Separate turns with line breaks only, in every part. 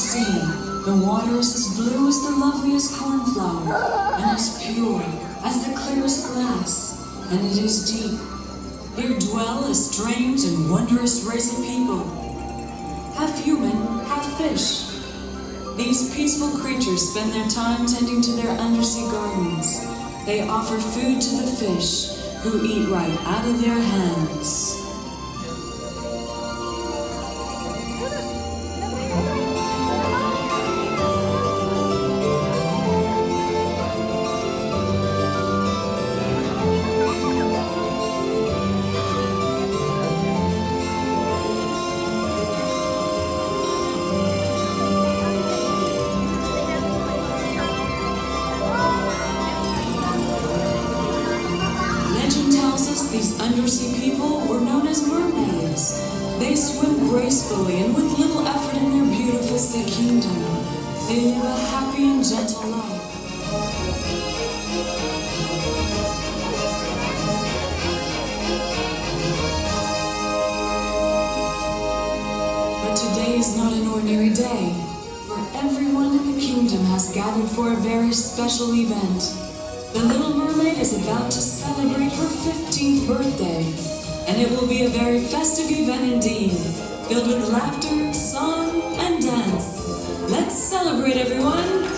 sea, the water is as blue as the loveliest cornflower, and as pure as the clearest glass, and it is deep. Here dwell a strange and wondrous race of people, half human, half fish. These peaceful creatures spend their time tending to their undersea gardens. They offer food to the fish, who eat right out of their hands. These undersea people were known as mermaids. They swim gracefully and with little effort in their beautiful sea kingdom. They live a happy and gentle life. But today is not an ordinary day, for everyone in the kingdom has gathered for a very special event. The Little Mermaid is about to celebrate her 15th birthday, and it will be a very festive event indeed, filled with laughter, song, and dance. Let's celebrate, everyone!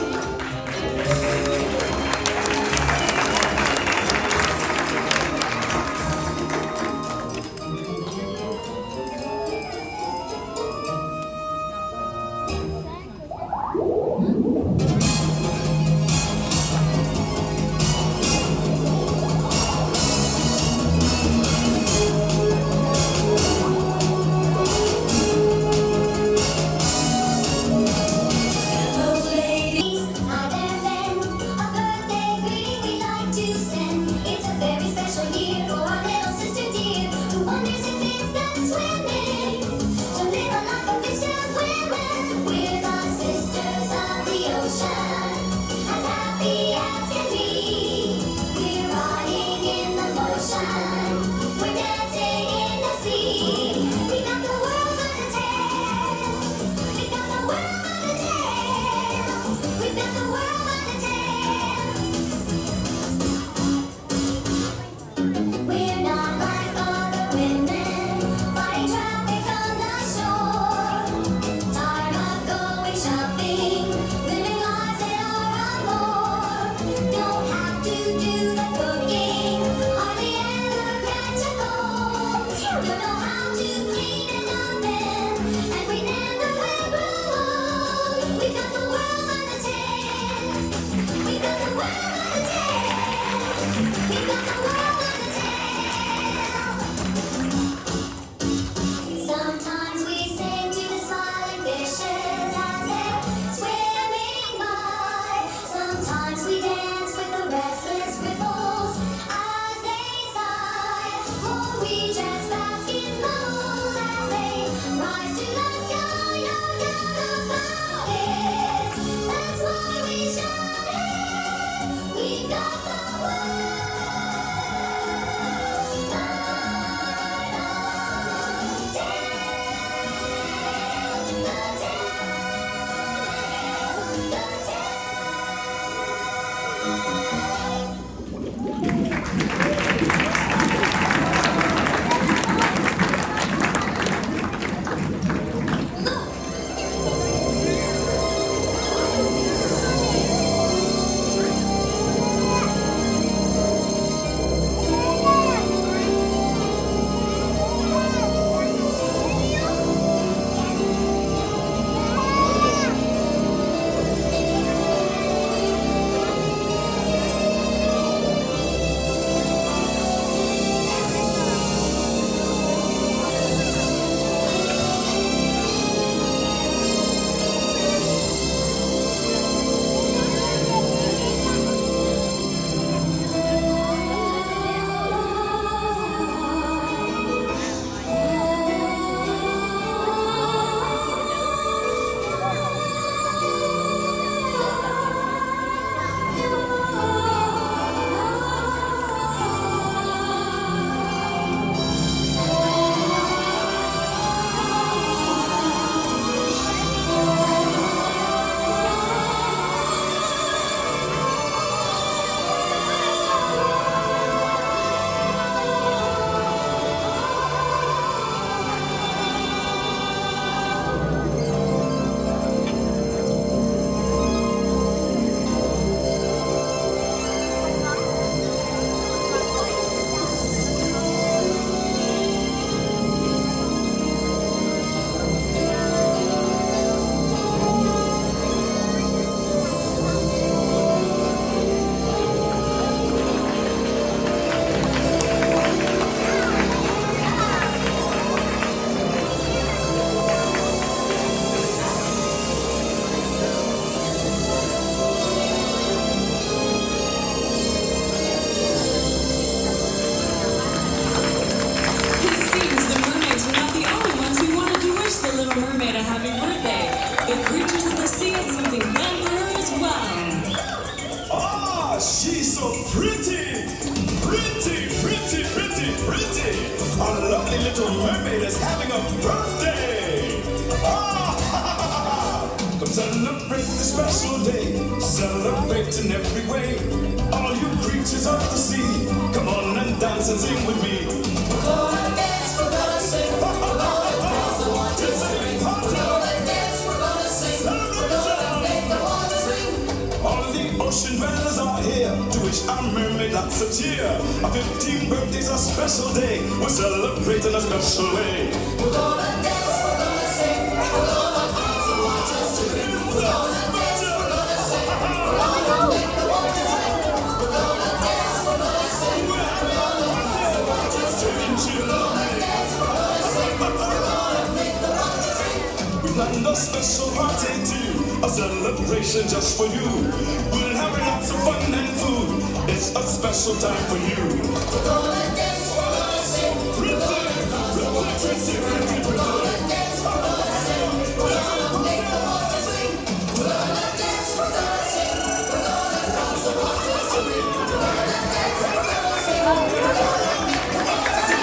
little mermaid is having a birthday. Ah, ha, ha, ha, ha. Come celebrate this special day. Celebrate in every way. All you creatures of the sea, come on and dance and sing with me. We're gonna dance, we're gonna sing. We're gonna dance the waters ring. We're gonna dance, we're gonna sing. We're gonna make the waters ring. All the ocean dwellers are here to wish our mermaid lots of cheer. Our 15th birthday's a special day. We're celebrating a special way. We're gonna dance, we're gonna sing. We're gonna dance the waters to ring. We're gonna dance, we're gonna sing. We're gonna make the waters ring. We're gonna dance, we're gonna sing. We're gonna dance the waters to ring. We're gonna dance, we're gonna sing. We're gonna make the waters ring. We planned a special party too, a celebration just for you. We'll have lots of fun and food. It's a special time for you. We're gonna dance, we're gonna sing. We're gonna dance the waters to ring. We're gonna dance, we're gonna sing. We're gonna make the waters ring. We're gonna dance, we're gonna sing. We're gonna dance the waters to ring. We're gonna dance, we're gonna sing. We're gonna make the waters ring.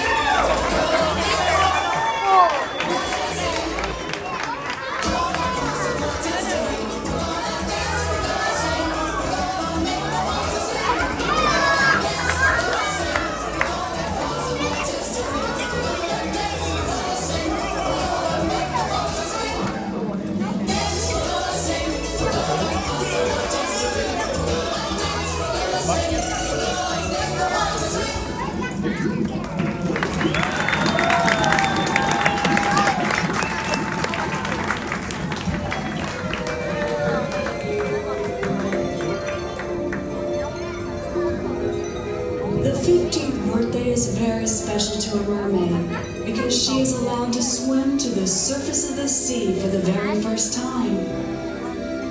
The 15th birthday is very special to a mermaid because she is allowed to swim to the surface of the sea for the very first time.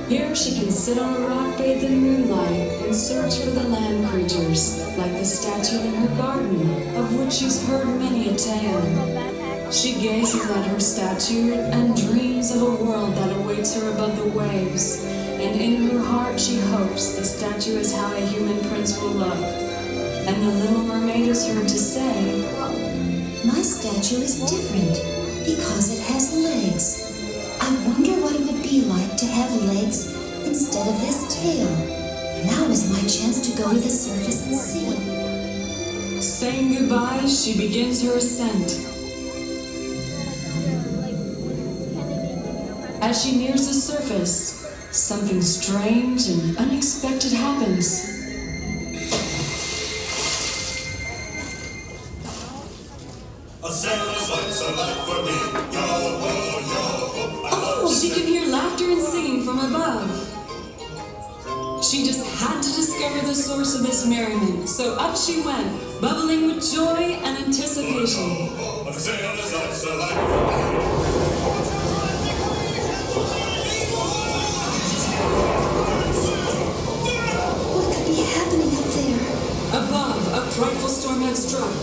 Here she can sit on a rock bathed in moonlight and search for the land creatures, like the statue in her garden, of which she's heard many a tale. She gazes at her statue and dreams of a world that awaits her above the waves, and in her heart she hopes the statue is how a human prince will look. And the Little Mermaid is heard to say,
"My statue is different because it has legs. I wonder what it would be like to have legs instead of this tail. Now is my chance to go to the surface and see."
Saying goodbye, she begins her ascent. As she nears the surface, something strange and unexpected happens. She can hear laughter and singing from above. She just had to discover the source of this merriment, so up she went, bubbling with joy and anticipation.
What could be happening up there?
Above, a frightful storm had struck.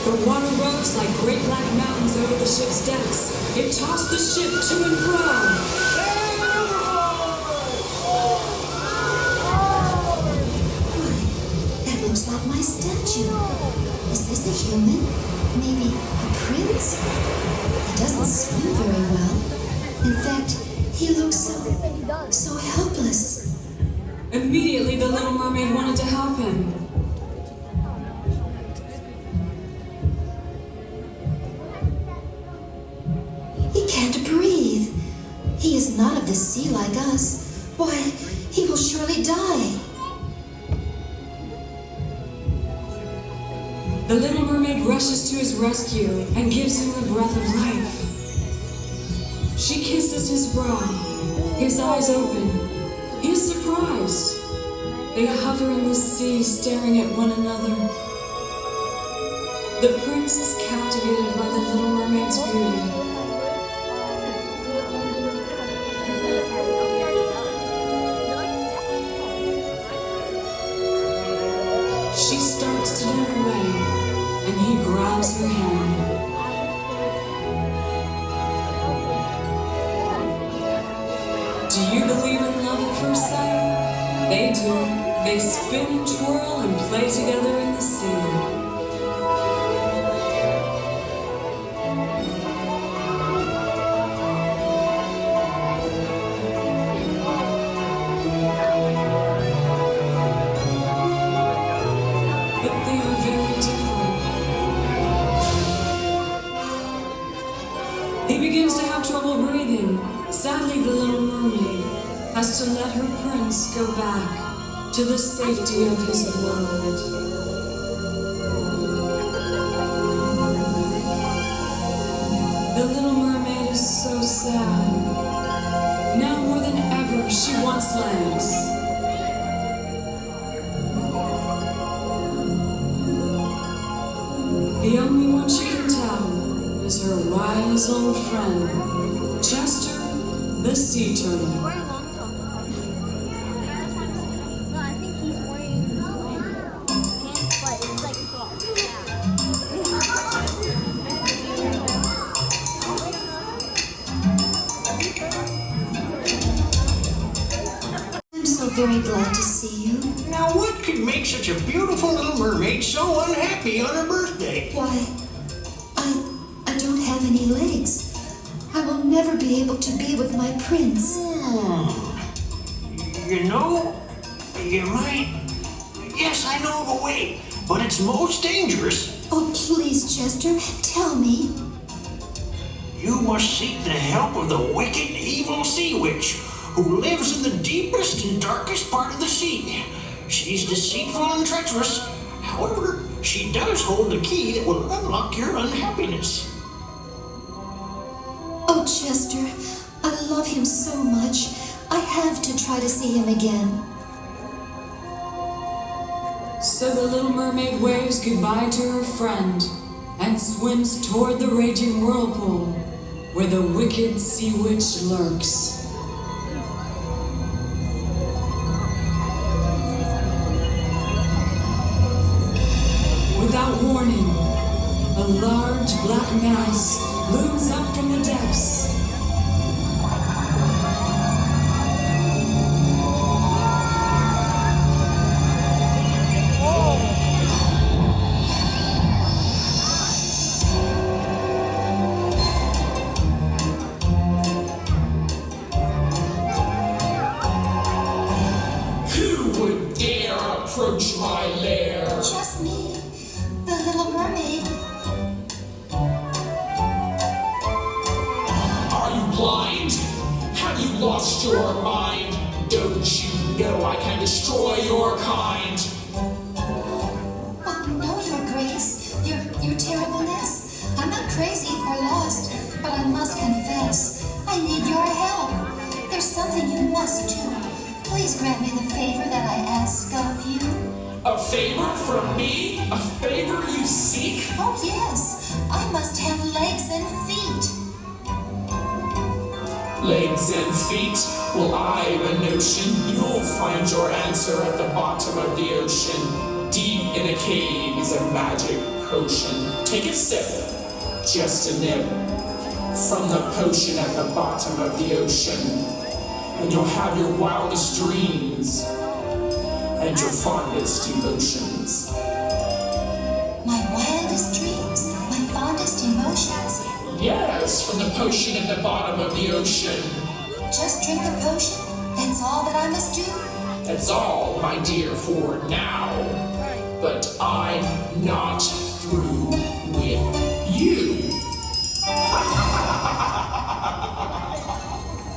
The water rose like great black mountains over the ship's decks. It tossed the ship to and fro.
That looks like my statue. Is this a human? Maybe a prince? He doesn't swim very well. In fact, he looks so helpless.
Immediately, the Little Mermaid wanted to help him.
He can't breathe. He is not of the sea like us. Why, he will surely die.
The Little Mermaid rushes to his rescue and gives him the breath of life. She kisses his brow. His eyes open. He is surprised. They hover in the sea, staring at one another. The prince is captivated by the Little Mermaid's beauty. She starts to look away, and he grabs her hand. Do you believe in love at first sight? They do. They spin and twirl and play together in the sea. they are very different. He begins to have trouble breathing. Sadly, the little mermaid has to let her prince go back to the safety of his world. The little mermaid is so sad. Now more than ever, she wants legs. The only one she can tell is her wise old friend, Chester the sea turtle.
No, I think he's wearing pants, but it's like soft.
I'm so very glad to see you.
Now, what could make such a beautiful little mermaid so unhappy on her birthday?
Why, I don't have any legs. I will never be able to be with my prince.
You know, you might... Yes, I know of a way, but it's most dangerous.
Oh, please, Chester, tell me.
You must seek the help of the wicked, evil sea witch, who lives in the deepest and darkest part of the sea. She's deceitful and treacherous. However, she does hold the key that will unlock your unhappiness.
Oh, Chester, I love him so much. I have to try to see him again.
So the little mermaid waves goodbye to her friend and swims toward the raging whirlpool where the wicked sea witch lurks. Without warning, a large black mass looms up from the depths.
Who would dare approach my lair?
Just me, the little mermaid.
Are you blind? Have you lost your mind? Don't you know I can destroy your kind?
Oh, no, Your Grace, your terribleness. I'm not crazy or lost, but I must confess, I need your help. There's something you must do. Please grant me the favor that I ask of you.
A favor from me? A favor you seek?
Oh, yes, I must have legs and feet.
Legs and feet? Well, I've a notion you'll find your answer at the bottom of the ocean. Deep in a cave is a magic potion. Take a sip, just a nip, from the potion at the bottom of the ocean. And you'll have your wildest dreams and your fondest devotions.
My wildest dreams, my fondest emotions.
Yes, from the potion at the bottom of the ocean.
Just drink the potion? That's all that I must do?
That's all, my dear, for now. But I'm not through with you.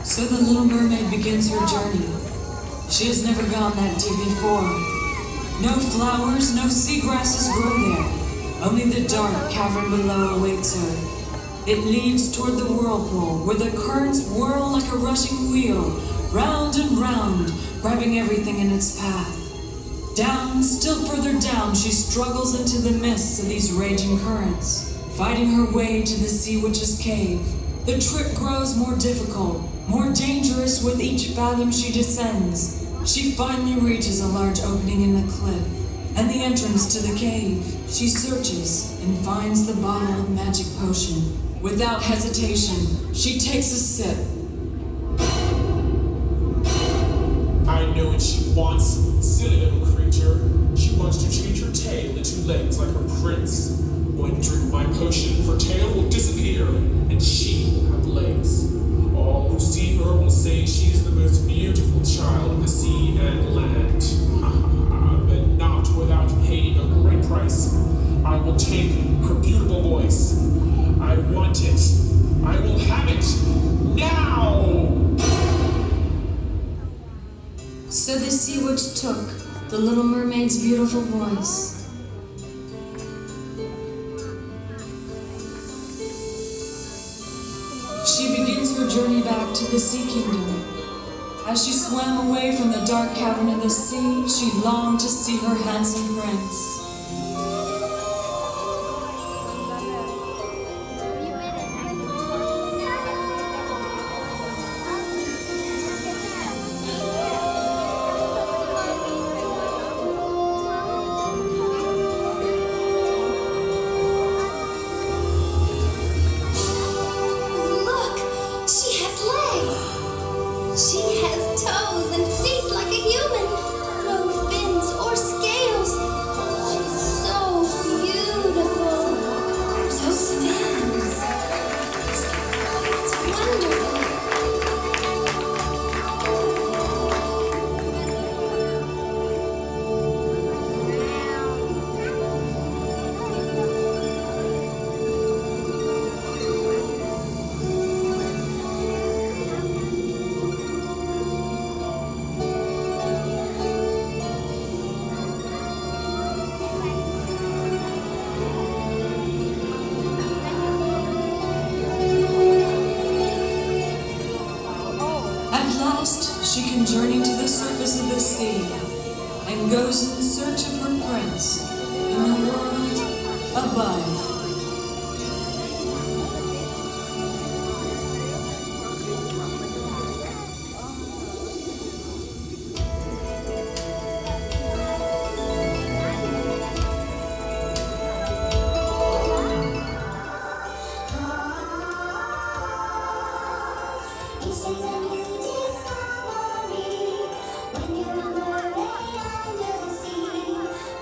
So the little mermaid begins her journey. She has never gone that deep before. No flowers, no seagrasses grow there. Only the dark cavern below awaits her. It leads toward the whirlpool, where the currents whirl like a rushing wheel, round and round, grabbing everything in its path. Down, still further down, she struggles into the mists of these raging currents, fighting her way to the sea witch's cave. The trip grows more difficult, more dangerous with each fathom she descends. She finally reaches a large opening in the cliff and the entrance to the cave. She searches and finds the bottle of magic potion. Without hesitation, she takes a sip.
I know what she wants, silly little creature. She wants to change her tail into legs like her prince. When drink my potion, her tail will disappear, and she will have legs. All who see her will say she is the most beautiful child of the sea and land. But not without paying a great price
first took the little mermaid's beautiful voice. She begins her journey back to the Sea Kingdom. As she swam away from the dark cavern in the sea, she longed to see her handsome prince.
Look! She has legs! She has toes and feet like a human. No fins or scales. She's so beautiful. Those fins. It's wonderful.
At last, she can journey to the surface of the sea and goes in search of her prince in the world above.
Each day's a new discovery. When you're a mermaid under the sea,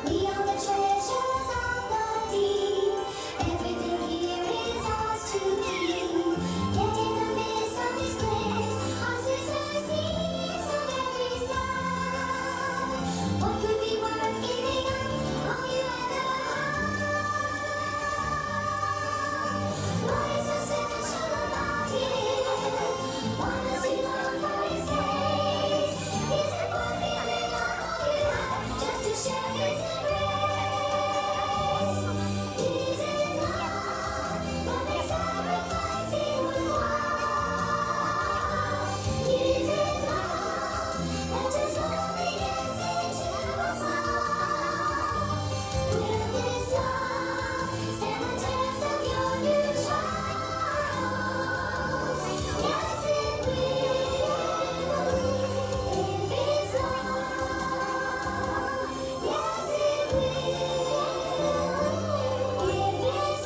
we are the treasures of the deep. Everything here is ours to keep. Yet in the midst of this bliss, our sisters seas of every side. What could be worth giving up? All you ever had. What is so special about it? Wanna see love for his face? Is it worth giving up all you have just to share his embrace? Is it love that makes sacrificing worthwhile? Is it love that turns loneliness into a smile? Will this love stand the test of your new trials? Yes, it will. If it's love, yes, it will. If it's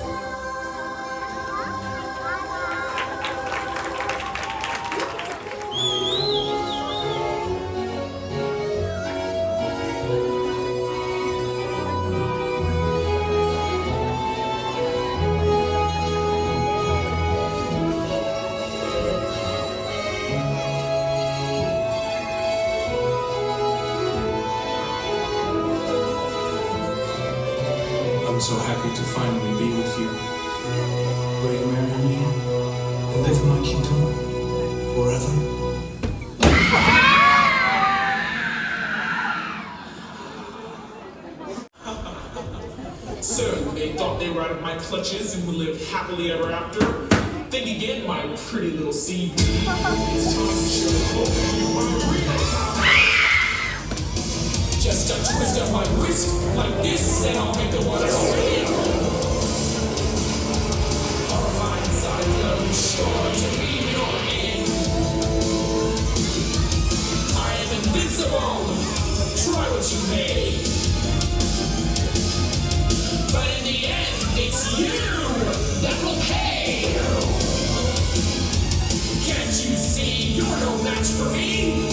I'm so happy to finally be with you. Will you marry me and live in my kingdom forever? So they thought they were out of my clutches and would live happily ever after? Think again, my pretty little seaweed. It's time to show both of you my real power. Just a twist of my wrist like this, and I'll make the water swim. Our minds are love sure to be your end. I am invincible. Try what you may. But in the end, it's you that will pay. Can't you see you're no match for me?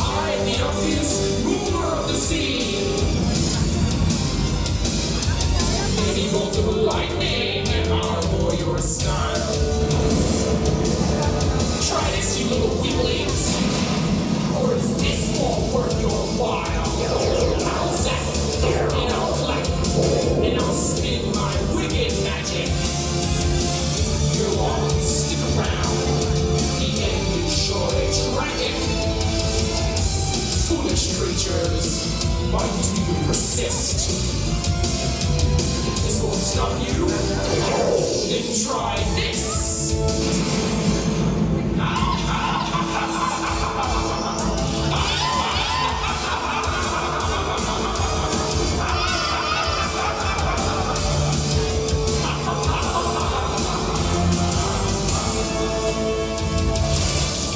I am the obvious ruler of the sea. persist. This won't stop you. Then try this.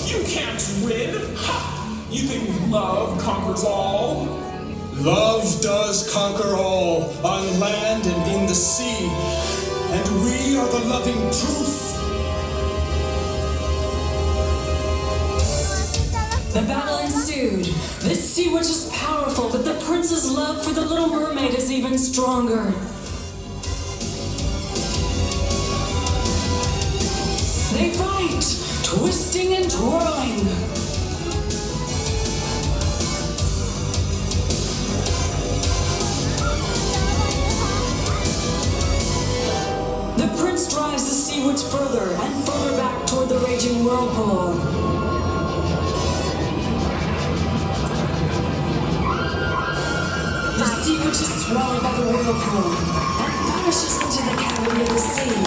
You can't win. Ha! You think love conquers all?
Love does conquer all, on land and in the sea, and we are the loving truth.
The battle ensued. This sea witch is powerful, but the prince's love for the little mermaid is even stronger. They fight, twisting and twirling. The prince drives the sea witch further and further back toward the raging whirlpool. The sea witch is swallowed by the whirlpool and vanishes into the cavity of the sea.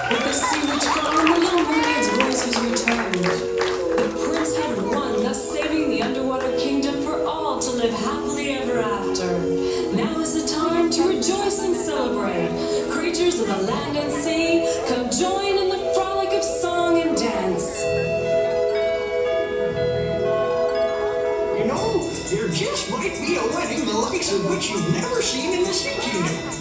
With the sea witch gone, the little mermaid's voice was returned. The prince had won, thus saving the underwater kingdom for all to live happily ever after. Now is the time to rejoice and celebrate. Creatures of the land and sea, come join in the frolic of song and dance.
You know, there just might be a wedding the likes of which you've never seen in the Sea Kingdom.